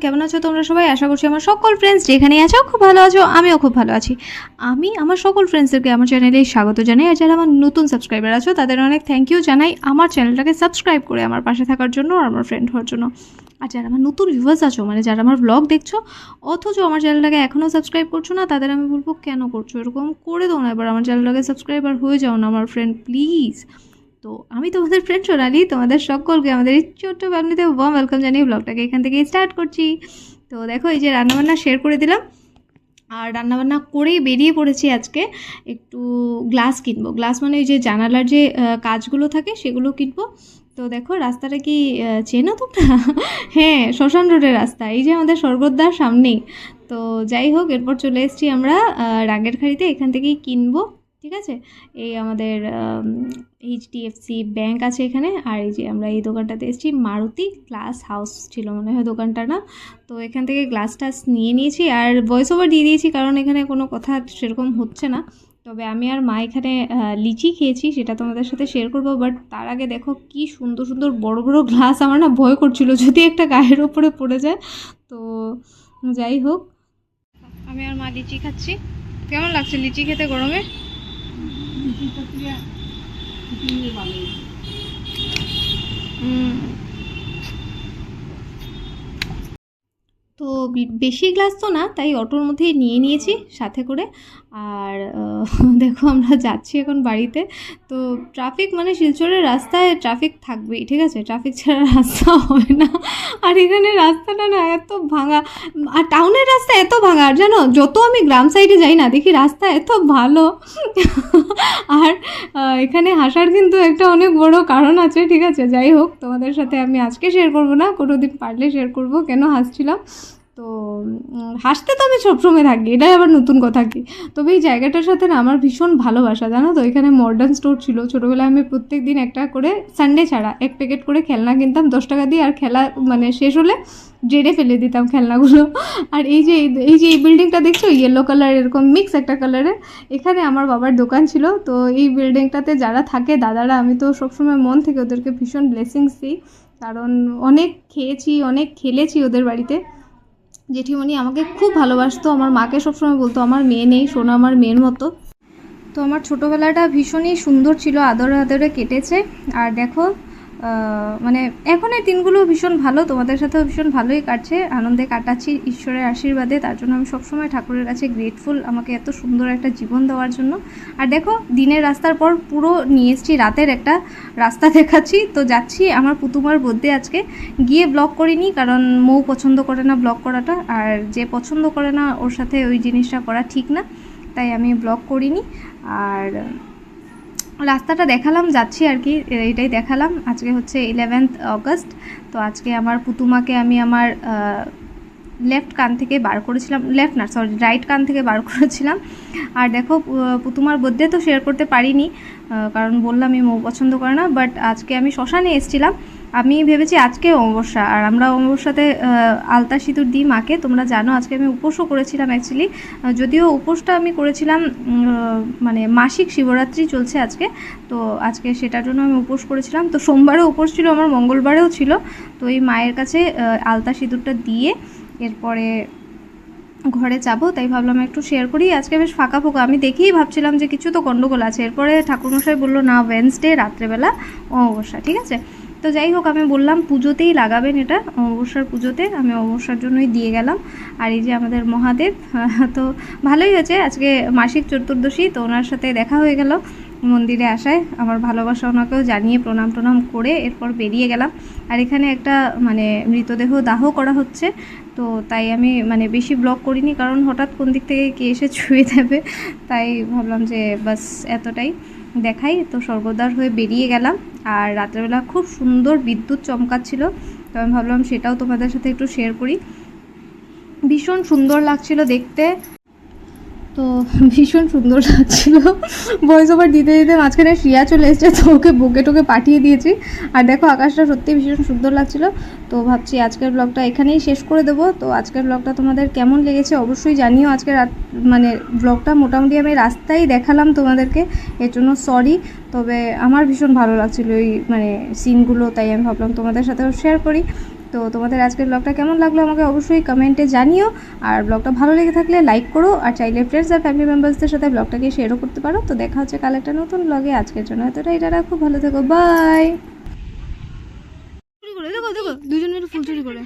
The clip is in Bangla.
কেমন আছো তোমরা সবাই? আশা করছি আমার সকল ফ্রেন্ডস যেখানেই আছো খুব ভালো আছো, আমিও খুব ভালো আছি। আমি আমার সকল ফ্রেন্ডসদেরকে আমার চ্যানেলে স্বাগত জানাই। আর যারা আমার নতুন সাবস্ক্রাইবার আছো তাদের অনেক থ্যাংক ইউ জানাই আমার চ্যানেলটাকে সাবস্ক্রাইব করে আমার পাশে থাকার জন্য আর আমার ফ্রেন্ড হওয়ার জন্য। আর যারা আমার নতুন ভিউয়ার্স আছো, মানে যারা আমার ব্লগ দেখছো অথচ আমার চ্যানেলটাকে এখনও সাবস্ক্রাইব করছো না, তাদের আমি বলবো কেন করছো এরকম? করে দাও না, এবার আমার চ্যানেলটাকে সাবস্ক্রাইবার হয়ে যাও না আমার ফ্রেন্ড, প্লিজ। তো আমি তোমাদের ফ্রেন্ড সোনালি, তোমাদের সকলকে আমাদের এই ছোট্ট ফ্যামিলিতে ওয়ার্ম ওয়েলকাম জানিয়ে ব্লগটাকে এখান থেকে স্টার্ট করছি। তো দেখো এই যে রান্নাবান্না শেয়ার করে দিলাম, আর রান্নাবান্না করেই বেরিয়ে পড়েছি আজকে। একটু গ্লাস কিনবো, গ্লাস মানে ওই যে জানালার যে কাজগুলো থাকে সেগুলো কিনবো। তো দেখো রাস্তাটা কি চেনো তোমরা? হ্যাঁ, শ্মশান রোডের রাস্তা, এই যে আমাদের স্বর্গদ্বার সামনেই। তো যাই হোক, এরপর চলে এসেছি আমরা রাঙ্গেরখাড়িতে, এখান থেকেই কিনবো। ঠিক আছে, এই আমাদের HDFC ব্যাংক আছে এখানে। আর এই যে আমরা এই দোকানটাতে এসেছি, মারুতি গ্লাস হাউস ছিল মনে হয় দোকানটা, না? তো এখান থেকে গ্লাস টাস নিয়ে নিয়েছি আর ভয়েস ওভার দিয়ে দিয়েছি, কারণ এখানে কোনো কথা সেরকম হচ্ছে না। তবে আমি আর মা এখানে লিচি খেয়েছি, সেটা তোমাদের সাথে শেয়ার করবো। বাট তার আগে দেখো কি সুন্দর সুন্দর বড় বড় গ্লাস, আমার না ভয় করছিল যদি একটা গায়ের ওপরে পড়ে যায়। তো যাই হোক, আমি আর মা লিচি খাচ্ছি। কেমন লাগছে লিচি খেতে গরমে? তো বেশি গ্লাস তো না, তাই অটোর মধ্যেই নিয়ে নিয়েছি সাথে করে। আর দেখো আমরা যাচ্ছি এখন বাড়িতে। তো ট্রাফিক মানে শিলচরের রাস্তায় ট্রাফিক থাকবেই, ঠিক আছে, ট্রাফিক ছাড়া রাস্তা হয় না। আর এখানে রাস্তাটা না এত ভাঙা, আর টাউনের রাস্তা এত ভাঙা। আর জানো, যত আমি গ্রাম সাইডে যাই না দেখি রাস্তা এত ভালো। আর এখানে হাসার কিন্তু একটা অনেক বড় কারণ আছে, ঠিক আছে। যাই হোক, তোমাদের সাথে আমি আজকে শেয়ার করবো না, কোনো দিন পারলে শেয়ার করবো কেন হাসছিলাম। তো হাসতে তো আমি সবসময় থাকি, এটাই আবার নতুন কথা কি। তবে এই জায়গাটার সাথে না আমার ভীষণ ভালোবাসা, জানো তো। এখানে মডার্ন স্টোর ছিল, ছোটোবেলায় আমি প্রত্যেক দিন একটা করে, সানডে ছাড়া, এক প্যাকেট করে খেলনা কিনতাম 10 টাকা দিয়ে। আর খেলা মানে শেষ হলে ড্রেনে ফেলে দিতাম খেলনাগুলো। আর এই বিল্ডিংটা দেখছো, ইয়েলো কালার এরকম মিক্স একটা কালারের, এখানে আমার বাবার দোকান ছিল। তো এই বিল্ডিংটাতে যারা থাকে দাদারা, আমি তো সবসময় মন থেকে ওদেরকে ভীষণ ব্লেসিংস দিই, কারণ অনেক খেয়েছি, অনেক খেলেছি ওদের বাড়িতে। জেঠিমণি আমাকে খুব ভালোবাসতো, আমার মাকে সবসময় বলতো আমার মেয়ে নেই, সোনা আমার মেয়ের মতো। তো আমার ছোটোবেলাটা ভীষণই সুন্দর ছিল, আদরে আদরে কেটেছে। আর দেখো মানে এখনের দিনগুলো ভীষণ ভালো, তোমাদের সাথেও ভীষণ ভালোই কাটছে, আনন্দে কাটাচ্ছি ঈশ্বরের আশীর্বাদে। তার জন্য আমি সবসময় ঠাকুরের কাছে গ্রেটফুল আমাকে এত সুন্দর একটা জীবন দেওয়ার জন্য। আর দেখো দিনের রাস্তার পর পুরো নিয়ে এসেছি রাতের একটা রাস্তা দেখাচ্ছি। তো যাচ্ছি আমার পুতুমার বর্থডে আজকে, গিয়ে ব্লগ করিনি কারণ মৌ পছন্দ করে না ব্লগ করাটা, আর যে পছন্দ করে না ওর সাথে ওই জিনিসটা করা ঠিক না, তাই আমি ব্লগ করিনি। আর রাস্তাটা দেখালাম, যাচ্ছি আর কি, এটাই দেখালাম। আজকে হচ্ছে 11th অগস্ট। তো আজকে আমার পুতুমাকে আমি আমার লেফট কান থেকে বার করেছিলাম, লেফট না সরি রাইট কান থেকে বার করেছিলাম। আর দেখো পুতুমার বার্থডে তো শেয়ার করতে পারিনি, কারণ বললাম আমি মৌ পছন্দ করে না। বাট আজকে আমি শ্মশানে এসেছিলাম, আমি ভেবেছি আজকে অমাবস্যা, আর আমরা অমাবস্যাতে আলতা সিঁদুর দিই মাকে, তোমরা জানো। আজকে আমি উপোসও করেছিলাম অ্যাকচুয়ালি, যদিও উপোসটা আমি করেছিলাম মানে মাসিক শিবরাত্রি চলছে আজকে, তো আজকে সেটার জন্য আমি উপোস করেছিলাম। তো সোমবারেও উপোস ছিল আমার, মঙ্গলবারেও ছিল। তো এই মায়ের কাছে আলতা সিঁদুরটা দিয়ে এরপরে ঘরে যাবো, তাই ভাবলাম একটু শেয়ার করি। আজকে বেশ ফাঁকা ফোঁকা, আমি দেখেই ভাবছিলাম যে কিছু তো গন্ডগোল আছে। এরপরে ঠাকুরমশাই বললো না, ওয়েডনেসডে রাত্রেবেলা অমাবস্যা, ঠিক আছে। তো যাই হোক, আমি বললাম পুজোতেই লাগাবেন এটা, অমাবস্যার পুজোতে, আমি অমাবস্যার জন্যই দিয়ে গেলাম। আর এই যে আমাদের মহাদেব, তো ভালোই হয়েছে আজকে মাসিক চতুর্দশী, তো ওনার সাথে দেখা হয়ে গেল মন্দিরে আসায়। আমার ভালোবাসা ওনাকেও জানিয়ে প্রণাম টনাম করে এরপর বেরিয়ে গেলাম। আর এখানে একটা মানে মৃতদেহ দাহ করা হচ্ছে, তো তাই আমি মানে বেশি ব্লগ করিনি, কারণ হঠাৎ কোন দিক থেকে কে এসে ছুঁয়ে দেবে, তাই ভাবলাম যে বাস এতটাই দেখাই। তো স্বর্গদ্বার হয়ে বেরিয়ে গেলাম। আর রাত্রেবেলা খুব সুন্দর বিদ্যুৎ চমকাচ্ছিল, তো আমি ভাবলাম সেটাও তোমাদের সাথে একটু শেয়ার করি। ভীষণ সুন্দর লাগছিল দেখতে, তো ভীষণ সুন্দর লাগছিল। ভয়েস ওভার দিতে দিতে মাঝখানে শ্রিয়া চলে এসেছে, তো ওকে বুকে টোকে পাঠিয়ে দিয়েছি। আর দেখো আকাশটা সত্যি ভীষণ সুন্দর লাগছিল। তো ভাবছি আজকের ব্লগটা এখানেই শেষ করে দেবো। তো আজকের ব্লগটা তোমাদের কেমন লেগেছে অবশ্যই জানিও। আজকে মানে ব্লগটা মোটামুটি আমি রাস্তায় দেখালাম তোমাদেরকে, এর জন্য সরি। তবে আমার ভীষণ ভালো লাগছিলো এই মানে সিনগুলো, তাই আমি ভাবলাম তোমাদের সাথেও শেয়ার করি। তো তোমাদের আজকের ব্লগটা কেমন লাগলো আমাকে অবশ্যই কমেন্টে জানিও, আর ব্লগটা ভালো লেগে থাকলে লাইক করো, আর চাইলে ফ্রেন্ডস আর ফ্যামিলি মেম্বার্সদের সাথে ব্লগটাকে শেয়ারও করতে পারো। তো দেখা হচ্ছে কাল একটা নতুন ব্লগে, আজকের জন্য এতটাই, এটা খুব ভালো থেকো, বাই। চুরি করে দেখো দেখো, দুজন মিলে ফুল চুরি করে।